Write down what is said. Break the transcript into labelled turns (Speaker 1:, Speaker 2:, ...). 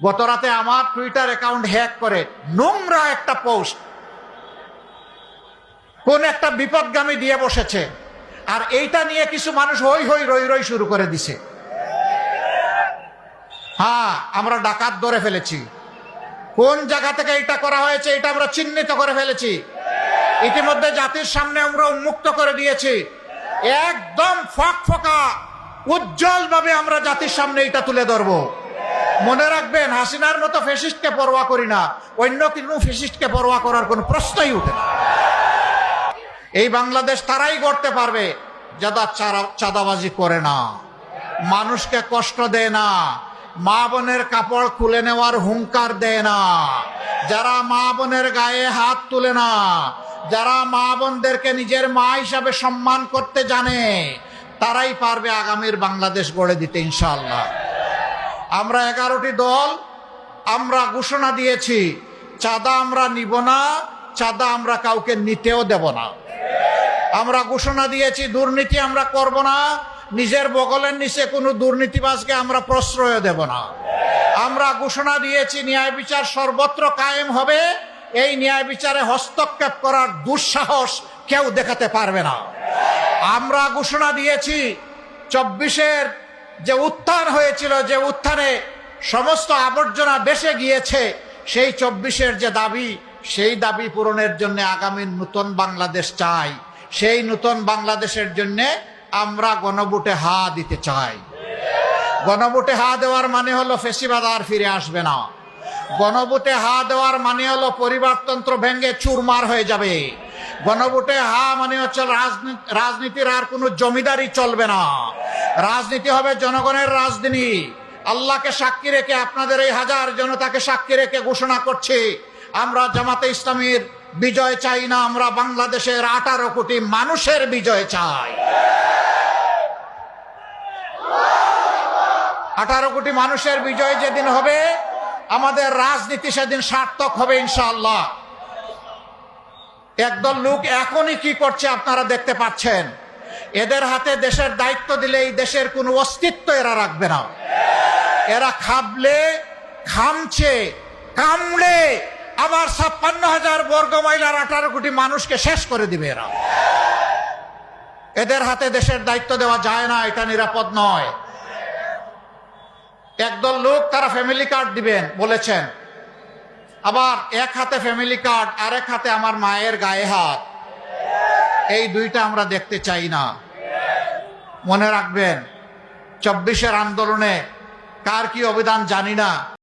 Speaker 1: গত রাতে আমার টুইটার অ্যাকাউন্ট হ্যাক করে নোংরা একটা পোস্ট কোন একটা বিপদগামী দিয়ে বসেছে, আর এইটা নিয়ে কিছু মানুষ হই হই রই রই শুরু করে দিছে। হ্যাঁ, আমরা ডাকাত ধরে ফেলেছি। কোন জায়গা থেকে এটা করা হয়েছে এটা আমরা চিহ্নিত করে ফেলেছি। ইতিমধ্যে জাতির সামনে আমরা উন্মুক্ত করে দিয়েছি। একদম ফকফকা উজ্জ্বল ভাবে আমরা জাতির সামনে এটা তুলে ধরবো। মনে রাখবেন, হাসিনার মতো ফ্যাসিস্টকে পরোয়া করি না, অন্য কোনো ফ্যাসিস্টকে পরোয়া করার কোনো প্রশ্নই উঠে না। এই বাংলাদেশ তারাই গড়তে পারবে যারা চাঁদাবাজি করে না, মানুষকে কষ্ট দেয় না, মা বোনের কাপড় খুলে নেওয়ার হুঙ্কার দেয় না, যারা মা বোনের গায়ে হাত তুলে না, যারা মা বোনদেরকে নিজের মা হিসাবে সম্মান করতে জানে, তারাই পারবে আগামীর বাংলাদেশ গড়ে দিতে ইনশাআল্লাহ। আমরা 11টি দল আমরা ঘোষণা দিয়েছি, চাঁদা আমরা নিব না, চাঁদা আমরা কাউকে নিতেও দেব না। আমরা ঘোষণা দিয়েছি দুর্নীতি আমরা করব না, নিজের বগলের নিচে কোনো দুর্নীতিবাজকে আমরা প্রশ্রয় দেব না। আমরা ঘোষণা দিয়েছি ন্যায় বিচার সর্বত্র কায়েম হবে, এই ন্যায় বিচারে হস্তক্ষেপ করার দুঃসাহস কেউ দেখাতে পারবে না। আমরা ঘোষণা দিয়েছি 24-এর যে উত্থান হয়েছিল, যে উত্থানে সমস্ত আবর্জনা বেসে গিয়েছে, সেই 24-এর যে দাবি, সেই দাবি পূরণের জন্য আগামী নতুন বাংলাদেশ চাই। সেই নতুন বাংলাদেশের জন্য আমরা গণভোটে হা দিতে চাই। গণভোটে হা দেওয়ার মানে হলো ফ্যাসিবাদ আর ফিরে আসবে না। গণভোটে হা দেওয়ার মানে হলো পরিবারতন্ত্র ভেঙে চুরমার হয়ে যাবে। গণভোটে হা মানে হচ্ছে রাজনীতির আর কোনো জমিদারি চলবে না, রাজনীতি হবে জনগণের রাজনীতি। আল্লাহকে সাক্ষী রেখে, আপনাদের এই হাজার জনতাকে সাক্ষী রেখে ঘোষণা করছি, আমরা জামাতে ইসলামীর বিজয় চাই না, আমরা বাংলাদেশের 18 কোটি মানুষের বিজয় চাই। 18 কোটি মানুষের বিজয় যেদিন হবে, আমাদের রাজনীতি সেদিন সার্থক হবে ইনশাআল্লাহ। একদল লোক এখনই কি করছে আপনারা দেখতে পাচ্ছেন। এদের হাতে দেশের দায়িত্ব দিলে এই দেশের কোনো অস্তিত্ব এরা রাখবে না। এরা খাবলে, খামছে, কামড়ে আবার 56,000 বর্গ মাইলের 18 কোটি মানুষকে শেষ করে দিবে এরা। এদের হাতে দেশের দায়িত্ব দেওয়া যায় না, এটা নিরাপদ নয়। একদল লোক তারা ফ্যামিলি কার্ড দিবেন বলেছেন, আবার এক হাতে ফ্যামিলি কার্ড, আরেক হাতে আমার মায়ের গায়ে হাত। এই দুইটা আমরা দেখতে চাই না। মনে রাখবেন, 24-এর আন্দোলনে কার কি অবদান জানি না,